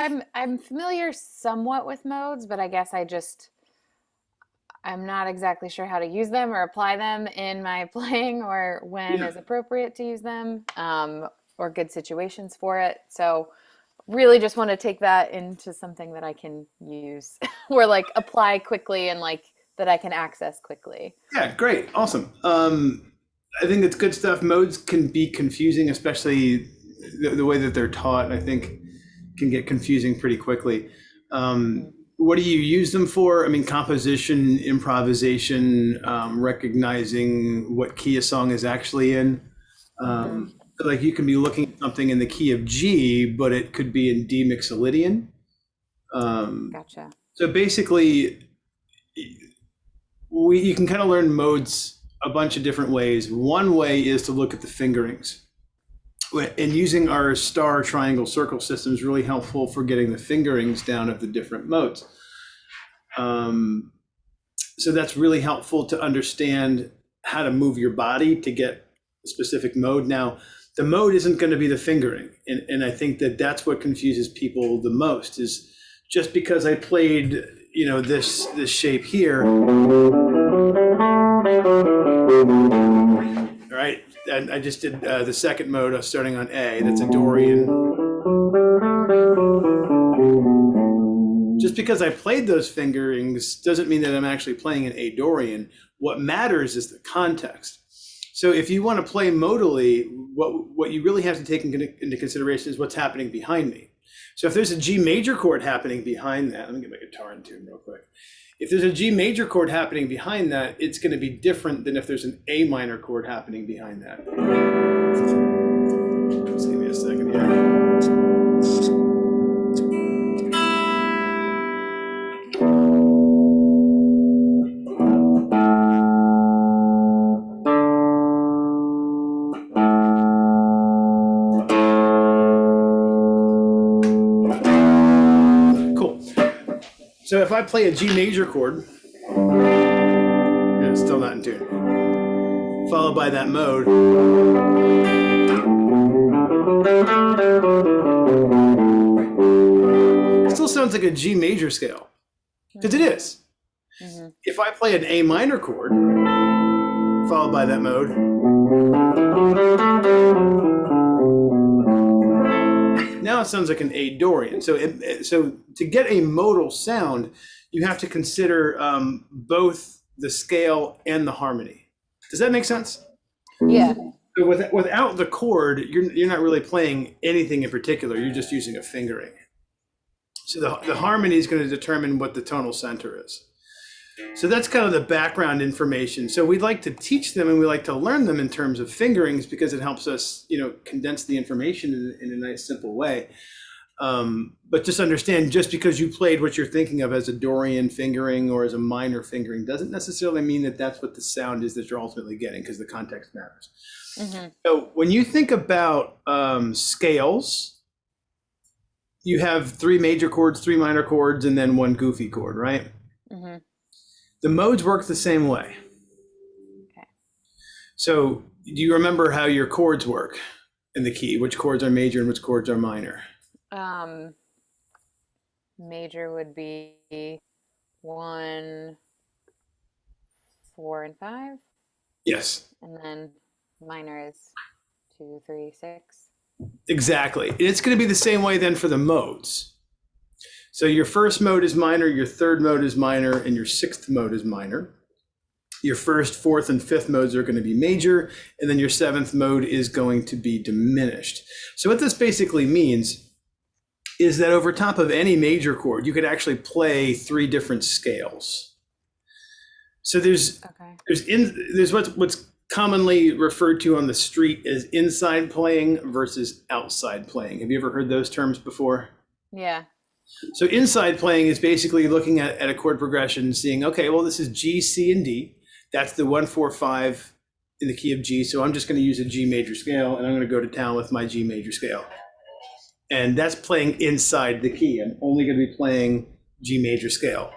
I'm familiar somewhat with modes, but I guess I'm not exactly sure how to use them or apply them in my playing or when Yeah, is appropriate to use them, or good situations for it. So really just want to take that into something that I can use or like apply quickly and like that I can access quickly. yeah, great, awesome. I think it's good stuff. Modes can be confusing, especially the way that they're taught. I think can get confusing pretty quickly. Hmm. What do you use them for? I mean, composition, improvisation, recognizing what key a song is actually in. Hmm. Like you can be looking at something in the key of G, but it could be in D mixolydian. Um, Gotcha. so basically, you can kind of learn modes a bunch of different ways. One way is to look at the fingerings. And using our star, triangle, circle system is really helpful for getting the fingerings down of the different modes. Um, so that's really helpful to understand how to move your body to get a specific mode. Now, the mode isn't going to be the fingering, and I think that that's what confuses people the most. Is just because I played, this shape here, right? And I just did the second mode starting on A. That's a Dorian. Just because I played those fingerings doesn't mean that I'm actually playing an A Dorian. What matters is the context. So if you want to play modally, what you really have to take into consideration is what's happening behind me. So if there's a G major chord happening behind that, let me get my guitar in tune real quick. If there's a G major chord happening behind that, it's going to be different than if there's an A minor chord happening behind that. Just give me a second here. Cool. So if I play a G major chord, and it's still not in tune, followed by that mode, it still sounds like a G major scale, because it Hmm. is. Hmm. If I play an A minor chord, followed by that mode, now it sounds like an A Dorian. So to get a modal sound, you have to consider both the scale and the harmony. Does that make sense? Yeah. So without the chord, you're not really playing anything in particular. You're just using a fingering. So the harmony is going to determine what the tonal center is. So that's kind of the background information. So we'd like to teach them and we like to learn them in terms of fingerings because it helps us, condense the information in a nice, simple way. But just understand, just because you played what you're thinking of as a Dorian fingering or as a minor fingering doesn't necessarily mean that that's what the sound is that you're ultimately getting, because the context matters. Hmm. So when you think about scales, you have three major chords, three minor chords, and then one goofy chord, right? Hmm. The modes work the same way. Okay. So do you remember how your chords work in the key? Which chords are major and which chords are minor? Um, Major would be one, four, and five, Yes, and then minor is two, three, six. exactly. And it's going to be the same way then for the modes. So your first mode is minor, your third mode is minor, and your sixth mode is minor. Your first, fourth, and fifth modes are going to be major, and then your seventh mode is going to be diminished. So what this basically means is that over top of any major chord, you could actually play three different scales. So Okay. there's what's commonly referred to on the street as inside playing versus outside playing. Have you ever heard those terms before? Yeah. So inside playing is basically looking at a chord progression, seeing, okay, well, this is G, C, and D. That's the 1, 4, 5 in the key of G. So I'm just going to use a G major scale, and I'm going to go to town with my G major scale. And that's playing inside the key. I'm only going to be playing G major scale.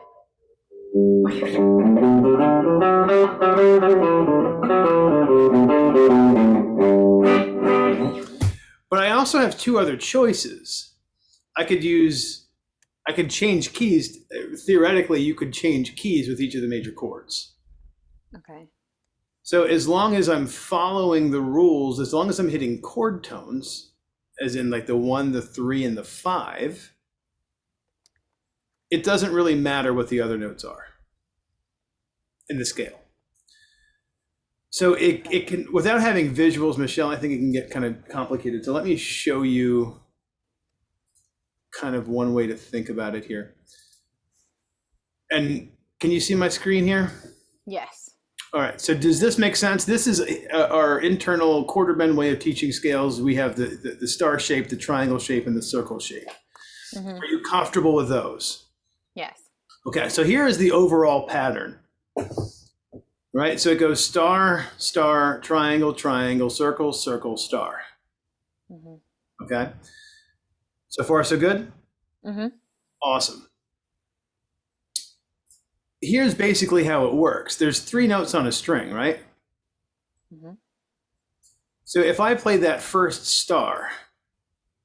But I also have two other choices. I could change keys. Theoretically, you could change keys with each of the major chords. Okay. So as long as I'm following the rules, as long as I'm hitting chord tones, as in like the 1, the 3, and the 5, it doesn't really matter what the other notes are in the scale. So it can, without having visuals, Michelle, I think it can get kind of complicated. So let me show you kind of one way to think about it here. And can you see my screen here? Yes. All right, so does this make sense? This is our internal quarter bend way of teaching scales. We have the star shape, the triangle shape, and the circle shape. Mm-hmm. Are you comfortable with those? Yes. Okay, so here is the overall pattern, right? So it goes star, star, triangle, triangle, circle, circle, star. Mm-hmm. Okay, so far so good? Mm-hmm. Awesome. Here's basically how it works. There's 3 notes on a string, right? Mm-hmm. So if I play that first star,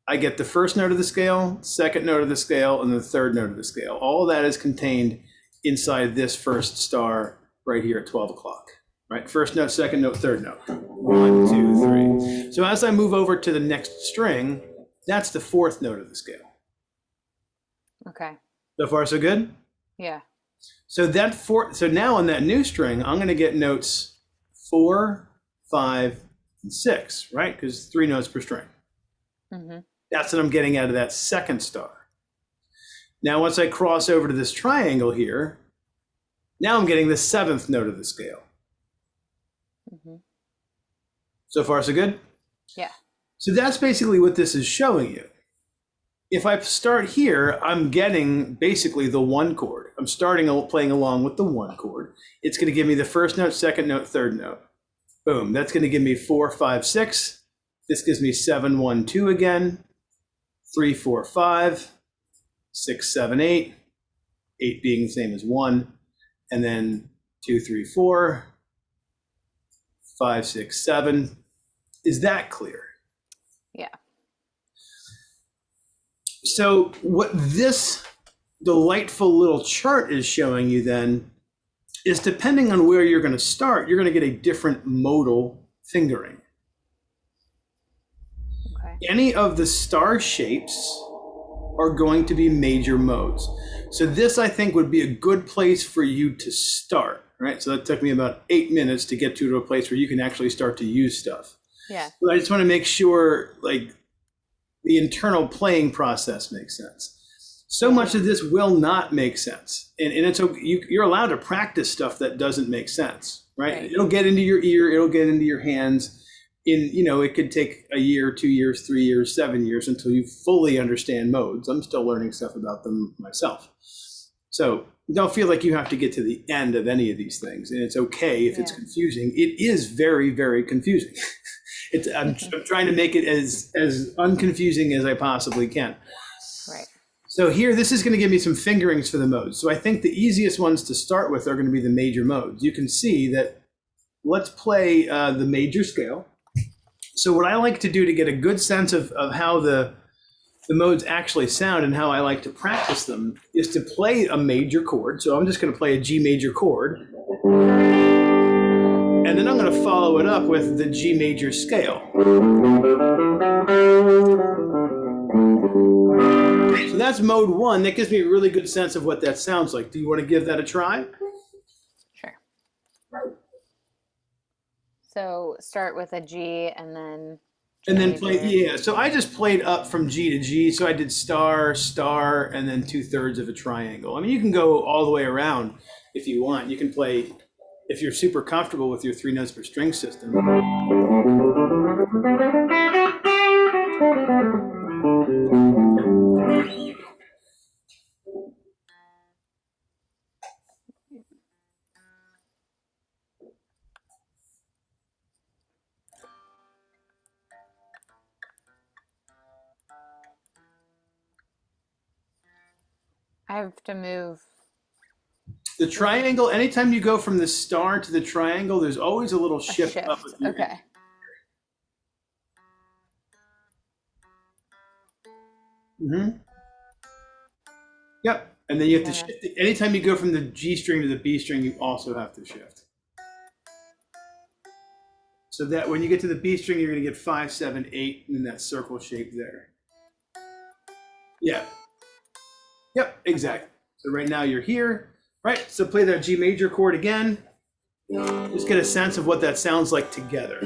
I get the first note of the scale, second note of the scale, and the third note of the scale. All of that is contained inside this first star right here at 12 o'clock, right? First note, second note, third note. 1, 2, 3. So as I move over to the next string, that's the 4th note of the scale. Okay. So far, so good? Yeah. So now on that new string, I'm going to get notes 4, 5, and 6, right? Because 3 notes per string. Mm-hmm. That's what I'm getting out of that second star. Now, once I cross over to this triangle here, now I'm getting the 7th note of the scale. Mm-hmm. So far, so good? Yeah. So that's basically what this is showing you. If I start here, I'm getting basically the 1 chord. I'm playing along with the 1 chord. It's going to give me the first note, second note, third note. Boom. That's going to give me 4, 5, 6. This gives me 7, 1, 2 again. 3, 4, 5. 6, 7, 8. 8 being the same as 1. And then 2, 3, 4. 5, 6, 7. Is that clear? Yeah. So what this delightful little chart is showing you then is, depending on where you're going to start, you're going to get a different modal fingering. Okay. Any of the star shapes are going to be major modes. So this, I think, would be a good place for you to start, right? So that took me about 8 minutes to get to a place where you can actually start to use stuff. Yeah. But I just want to make sure, like, the internal playing process makes sense. So much of this will not make sense. And it's you're allowed to practice stuff that doesn't make sense, right? It'll get into your ear, it'll get into your hands. It could take a year, 2 years, 3 years, 7 years until you fully understand modes. I'm still learning stuff about them myself. So don't feel like you have to get to the end of any of these things. And it's okay if it's confusing. It is very, very confusing. I'm trying to make it as unconfusing as I possibly can. Right. So here, this is going to give me some fingerings for the modes. So I think the easiest ones to start with are going to be the major modes. You can see that, let's play the major scale. So what I like to do to get a good sense of how the modes actually sound and how I like to practice them is to play a major chord. So I'm just going to play a G major chord. And then I'm going to follow it up with the G major scale. So that's mode 1. That gives me a really good sense of what that sounds like. Do you want to give that a try? Sure. So start with a G and then G and then major. play, yeah. So I just played up from G to G. So I did star, star, and then 2/3 of a triangle. I mean, you can go all the way around if you want. You can play, if you're super comfortable with your 3 notes per string system. I have to move. The triangle, anytime you go from the star to the triangle, there's always a little shift up. Okay. Mm-hmm. Yep. And then you have to Yeah. shift. Anytime you go from the G string to the B string, you also have to shift. So that when you get to the B string, you're going to get 5, 7, 8 in that circle shape there. Yeah. Yep, Okay. exactly. So right now you're here, right? So play that G major chord again. Just get a sense of what that sounds like together.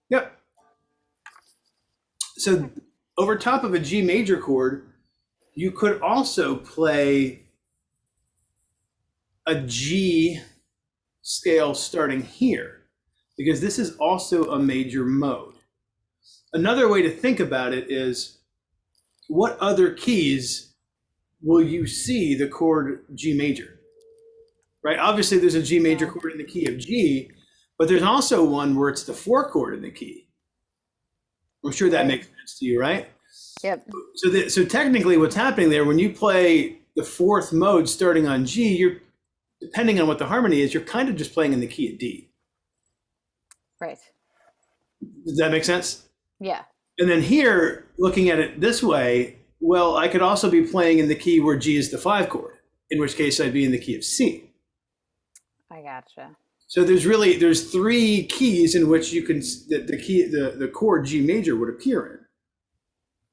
Yep. So over top of a G major chord, you could also play a G scale starting here, because this is also a major mode. Another way to think about it is, what other keys will you see the chord G major? Right? Obviously, there's a G major Yeah. chord in the key of G, but there's also one where it's the 4 chord in the key. I'm sure that Right. makes sense to you, right? Yep. So technically, what's happening there when you play the fourth mode starting on G, you're depending on what the harmony is, you're kind of just playing in the key of D. Right. Does that make sense? Yeah. And then here, looking at it this way, well, I could also be playing in the key where G is the 5 chord, in which case I'd be in the key of C. I gotcha. So there's 3 keys in which you can the chord G major would appear in.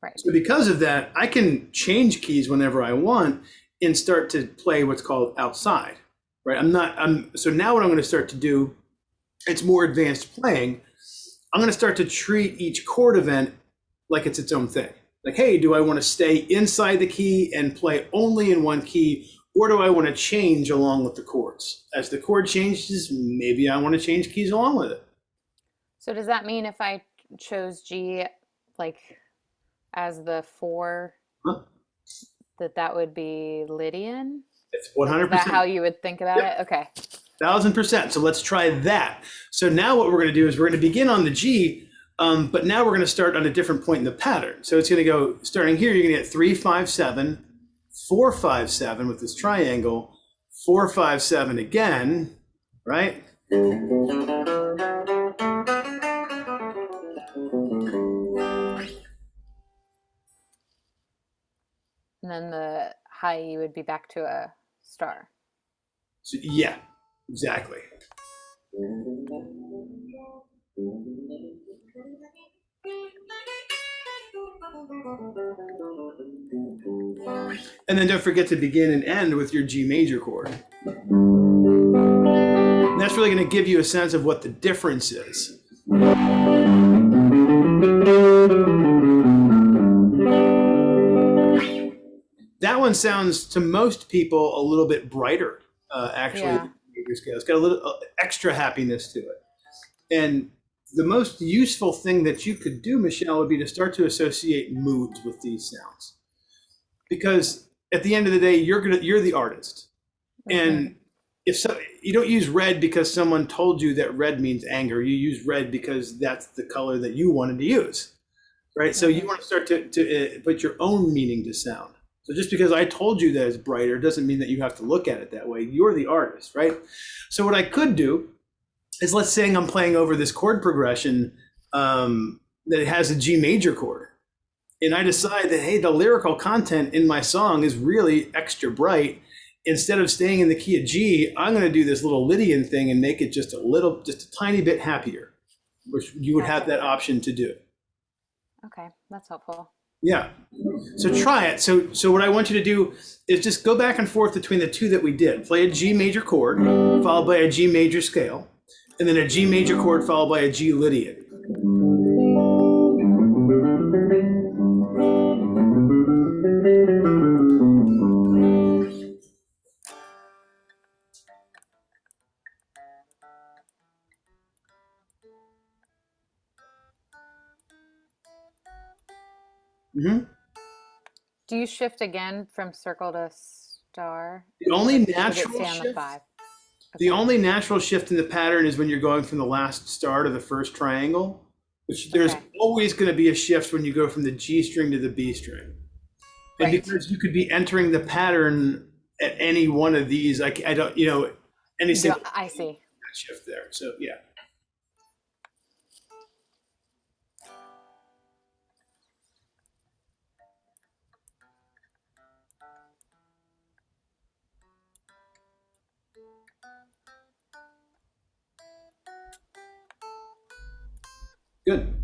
Right. So because of that, I can change keys whenever I want and start to play what's called outside. Right? So now what I'm going to start to do, it's more advanced playing. I'm going to start to treat each chord event like it's its own thing. Like, hey, do I want to stay inside the key and play only in one key, or do I want to change along with the chords? As the chord changes, maybe I want to change keys along with it. So does that mean if I chose G like as the four, Huh? that that would be Lydian? It's Like, is that how 100%. you would think about it? Yep, Okay. 1000%. So let's try that. So now what we're going to do is we're going to begin on the G, but now we're going to start on a different point in the pattern. So it's going to go starting here. You're going to get 3, 5, 7, 4, 5, 7 with this triangle, 4, 5, 7 again, right? And then the high E would be back to a star. So, yeah, exactly. And then don't forget to begin and end with your G major chord. And that's really going to give you a sense of what the difference is. That one sounds to most people a little bit brighter, actually. Yeah. It's got a little extra happiness to it. And the most useful thing that you could do, Michelle, would be to start to associate moods with these sounds. Because at the end of the day, you're the artist. Mm-hmm. And if so, you don't use red because someone told you that red means anger. You use red because that's the color that you wanted to use, right? So you Mm-hmm. want to start to put your own meaning to sound. So just because I told you that it's brighter doesn't mean that you have to look at it that way. You're the artist, right? So what I could do is, let's say I'm playing over this chord progression that it has a G major chord. And I decide that, hey, the lyrical content in my song is really extra bright. Instead of staying in the key of G, I'm going to do this little Lydian thing and make it just a tiny bit happier, which you would have Gotcha. that option to do. Okay, that's helpful. Yeah. So try it. So what I want you to do is just go back and forth between the two that we did. Play a G major chord, followed by a G major scale, and then a G major chord followed by a G Lydian. Mhm. Do you shift again from circle to star, The or only would it natural stay on the shift five? The Okay. only natural shift in the pattern is when you're going from the last star to the first triangle, which there's Okay. always going to be a shift when you go from the G string to the B string. And Right. because you could be entering the pattern at any one of these. I don't, any single I see. shift there. So yeah. Good.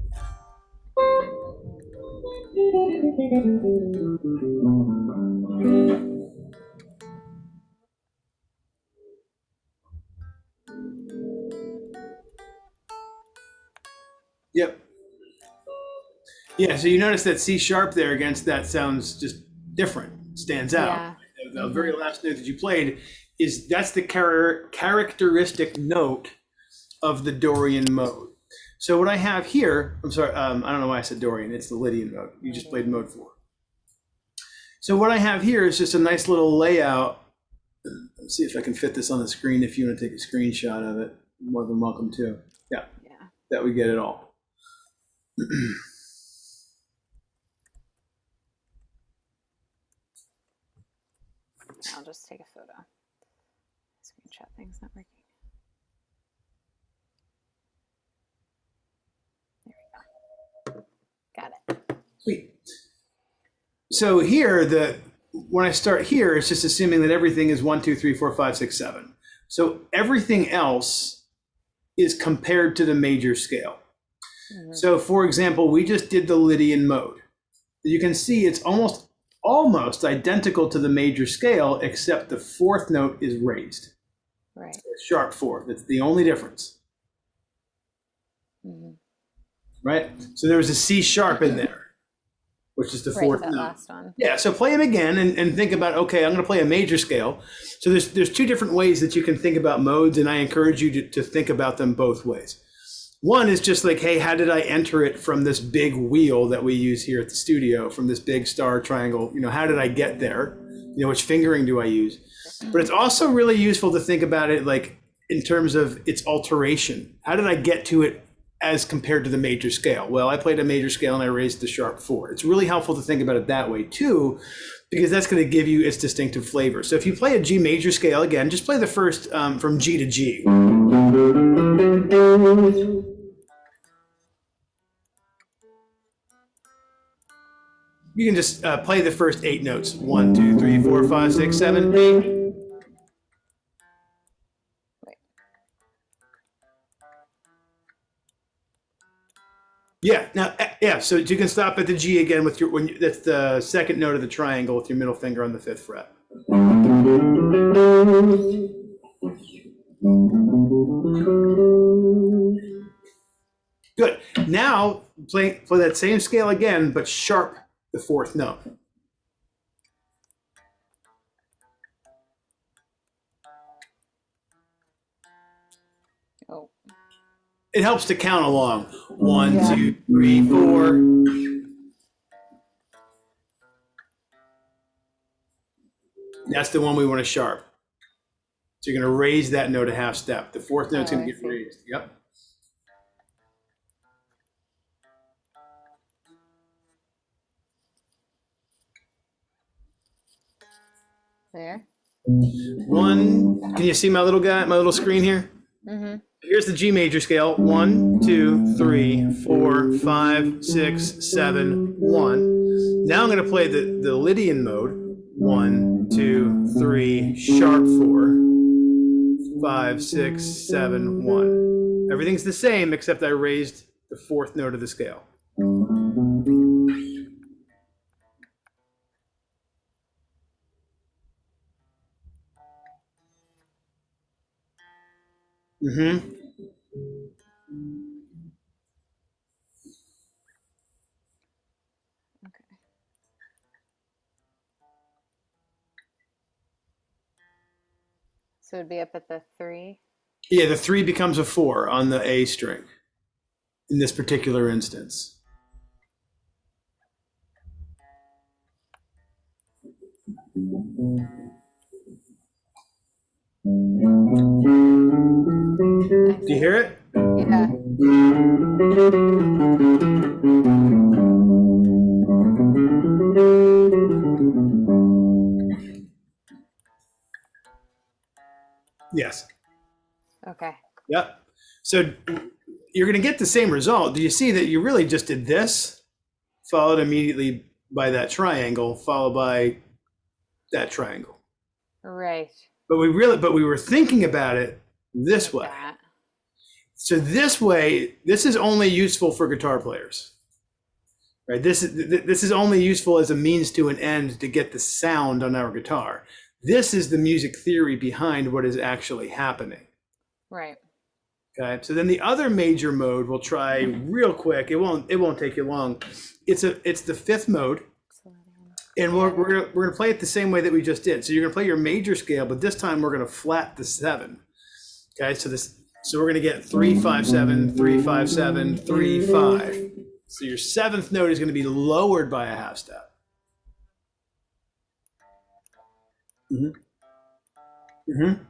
Yep. Yeah, so you notice that C sharp there against that sounds just different, stands out. Yeah. The very last note that you played that's the characteristic note of the Dorian mode. So what I have here, I'm sorry, I don't know why I said Dorian, it's the Lydian mode. You just played mode 4. So what I have here is just a nice little layout. Let's see if I can fit this on the screen. If you want to take a screenshot of it, you're more than welcome to. Yeah, that we get it all. I'll just take a photo. Screenshot thing's not working. There we go. Got it. Sweet. So here, when I start here, it's just assuming that everything is 1, 2, 3, 4, 5, 6, 7. So everything else is compared to the major scale. Mm-hmm. So for example, we just did the Lydian mode. You can see it's almost identical to the major scale, except the 4th note is raised. Right. Sharp 4. That's the only difference. Mm-hmm. Right? So there was a C sharp in there, which is the 4th note. Last one. Yeah, so play them again and think about, okay, I'm going to play a major scale. So there's 2 different ways that you can think about modes, and I encourage you to think about them both ways. One is just like, hey, how did I enter it from this big wheel that we use here at the studio, from this big star triangle? How did I get there? Which fingering do I use? But it's also really useful to think about it like in terms of its alteration. How did I get to it as compared to the major scale? Well, I played a major scale and I raised the sharp 4. It's really helpful to think about it that way too, because that's going to give you its distinctive flavor. So if you play a G major scale, again, just play the first from G to G. You can just play the first 8 notes. 1, 2, 3, 4, 5, 6, 7, 8. Yeah. Now, so you can stop at the G again with that's the second note of the triangle with your middle finger on the 5th fret. Good. Now play that same scale again, but sharp the 4th note. Oh. It helps to count along. 1, 2, 3, 4. That's the one we want to sharp. So you're going to raise that note a half step. The 4th note's going to get raised. Yep. There. 1. Can you see my little screen here? Mm-hmm. Here's the G major scale. 1, 2, 3, 4, 5, 6, 7, 1. Now I'm going to play the Lydian mode. 1, 2, 3, sharp 4, 5, 6, 7, 1. Everything's the same except I raised the 4th note of the scale. Mm-hmm. Okay. So it'd be up at the 3? Yeah, the 3 becomes a 4 on the A string in this particular instance. Do you hear it? Yeah. Yes. Okay. Yep. So you're going to get the same result. Do you see that you really just did this, followed immediately by that triangle, followed by that triangle? Right. But we were thinking about it this Like way. that. So this way, this is only useful for guitar players, right? This is only useful as a means to an end to get the sound on our guitar. This is the music theory behind what is actually happening. Right. Okay. So then the other major mode we'll try real quick. It won't take you long. It's the fifth mode. And we're gonna play it the same way that we just did. So you're gonna play your major scale, but this time we're gonna flat the 7. Okay, so we're gonna get 3 5 7 3 5 7 3 5. So your 7th note is gonna be lowered by a half step. Mm-hmm. Mm-hmm.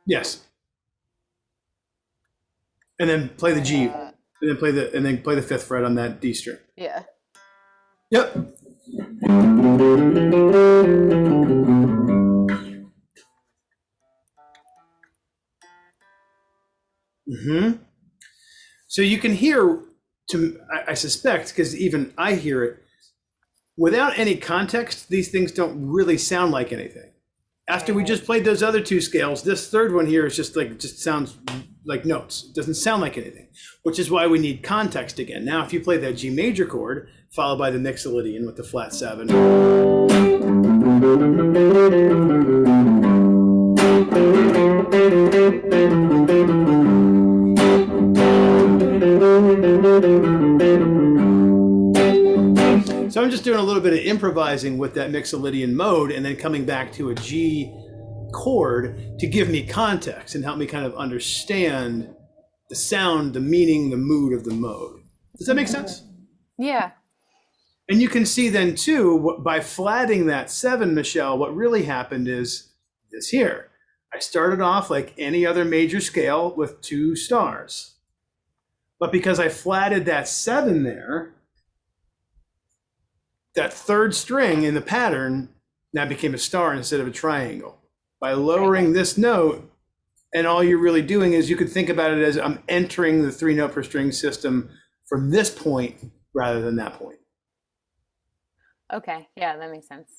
Yes. And then play the G, and then play the 5th fret on that D string. Yeah. Yep. Mm-hmm. So you can hear, I suspect, because even I hear it, without any context, these things don't really sound like anything. After we just played those other 2 scales, this third one here is just sounds like notes. It doesn't sound like anything, which is why we need context again. Now, if you play that G major chord, followed by the Mixolydian with the flat 7. So I'm just doing a little bit of improvising with that Mixolydian mode and then coming back to a G chord to give me context and help me kind of understand the sound, the meaning, the mood of the mode. Does that make sense? Yeah. And you can see then too, by flatting that 7, Michelle, what really happened is this here. I started off like any other major scale with 2 stars. But because I flatted that 7 there, that 3rd string in the pattern now became a star instead of a triangle. By lowering this note, and all you're really doing is you could think about it as I'm entering the 3 note per string system from this point rather than that point. Okay. Yeah, that makes sense.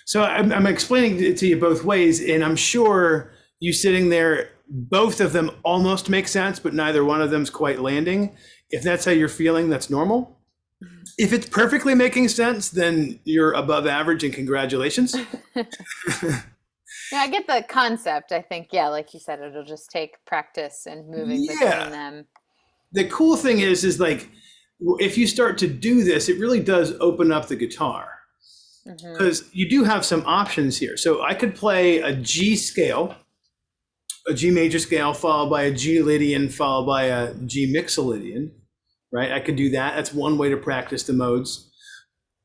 So I'm explaining it to you both ways, and I'm sure you sitting there, both of them almost make sense, but neither one of them's quite landing. If that's how you're feeling, that's normal. If it's perfectly making sense, then you're above average, and congratulations. Yeah, I get the concept. I think, yeah, like you said, it'll just take practice and moving between them. The cool thing is like, if you start to do this, it really does open up the guitar. Because you do have some options here. So I could play a G scale, a G major scale, followed by a G Lydian, followed by a G Mixolydian, right? I could do that. That's one way to practice the modes.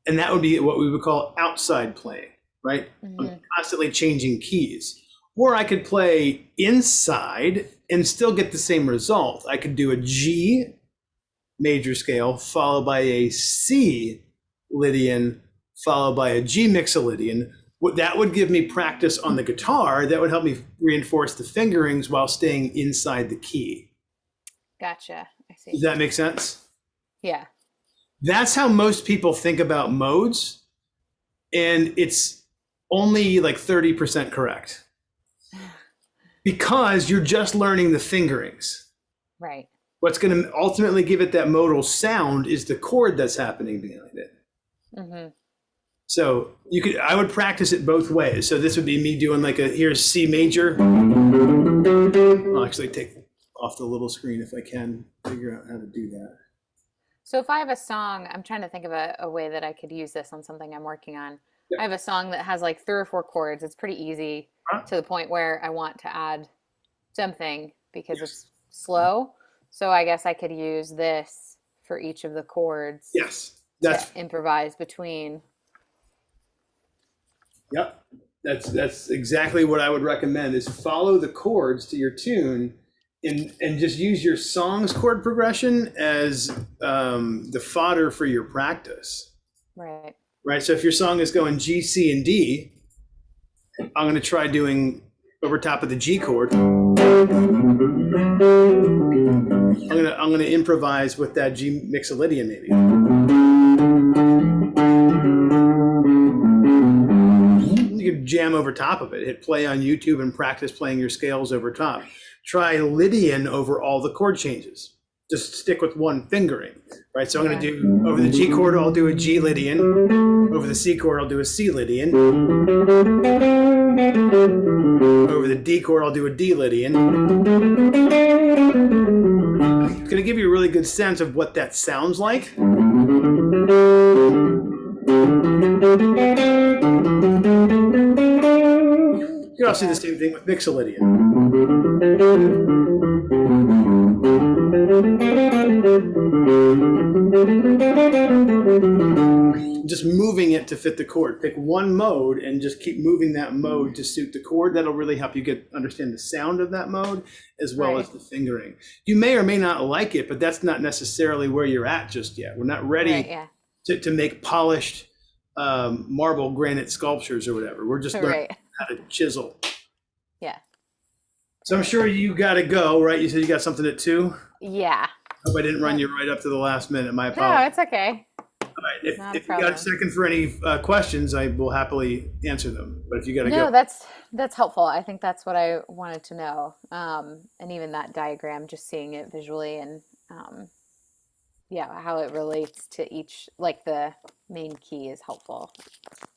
And that would be what we would call outside playing, right? I'm constantly changing keys. Or I could play inside and still get the same result. I could do a G major scale, followed by a C Lydian, followed by a G Mixolydian. That would give me practice on the guitar. That would help me reinforce the fingerings while staying inside the key. Gotcha. I see. Does that make sense? Yeah. That's how most people think about modes. And it's only like 30% correct. Because you're just learning the fingerings. Right. What's going to ultimately give it that modal sound is the chord that's happening behind it. So I would practice it both ways. So this would be me doing like here's C major. I'll actually take off the little screen if I can figure out how to do that. So if I have a song, I'm trying to think of a way that I could use this on something I'm working on. I have a song that has like 3 or 4 chords. It's pretty easy to the point where I want to add something because it's slow. So I guess I could use this for each of the chords. Yes. To improvise between. Yep. That's exactly what I would recommend is follow the chords to your tune and just use your song's chord progression as the fodder for your practice. Right. So if your song is going G, C, and D, I'm going to try doing over top of the G chord. I'm gonna improvise with that G mixolydian maybe. You could jam over top of it. Hit play on YouTube and practice playing your scales over top. Try Lydian over all the chord changes. Just stick with one fingering, right? So I'm going to do over the G chord, I'll do a G Lydian. Over the C chord, I'll do a C Lydian. Over the D chord, I'll do a D Lydian. It's going to give you a really good sense of what that sounds like. You can also do the same thing with mixolydian. Just moving it to fit the chord. Pick one mode and just keep moving that mode to suit the chord. That'll really help you understand the sound of that mode as well as the fingering. You may or may not like it, but that's not necessarily where you're at just yet. We're not ready to make polished marble granite sculptures or whatever. We're just learning how to chisel. Yeah. So I'm sure you got to go, right? You said you got something at 2? Yeah. Hope I didn't run you right up to the last minute. My apologies. No, it's okay. All right. If you got a second for any questions, I will happily answer them. But if you got to go. No, that's helpful. I think that's what I wanted to know. And even that diagram, just seeing it visually and how it relates to each, like the main key is helpful.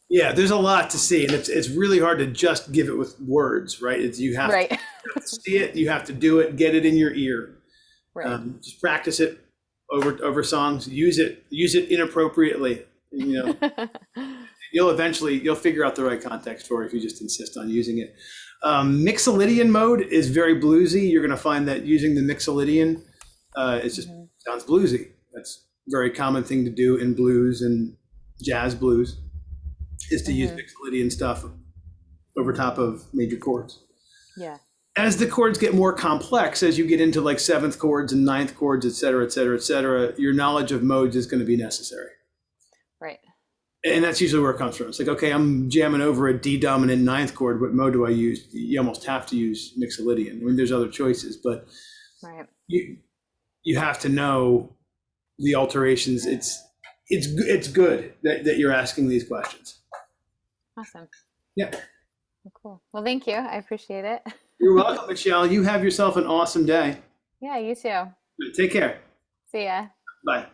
Yeah, there's a lot to see, and it's really hard to just give it with words, right? You have to see it, you have to do it, get it in your ear. Right. Just practice it over songs. Use it inappropriately. You know, you'll figure out the right context for it if you just insist on using it. Mixolydian mode is very bluesy. You're going to find that using the mixolydian sounds bluesy. That's a very common thing to do in blues and jazz blues, is to use mixolydian stuff over top of major chords. Yeah. As the chords get more complex, as you get into like 7th chords and 9th chords, et cetera, et cetera, et cetera, your knowledge of modes is going to be necessary. Right. And that's usually where it comes from. It's like, okay, I'm jamming over a D dominant 9th chord. What mode do I use? You almost have to use mixolydian. I mean, there's other choices, but you have to know the alterations. It's good that you're asking these questions. Awesome. Yeah. Well, cool. Well, thank you. I appreciate it. You're welcome, Michelle. You have yourself an awesome day. Yeah, you too. Take care. See ya. Bye.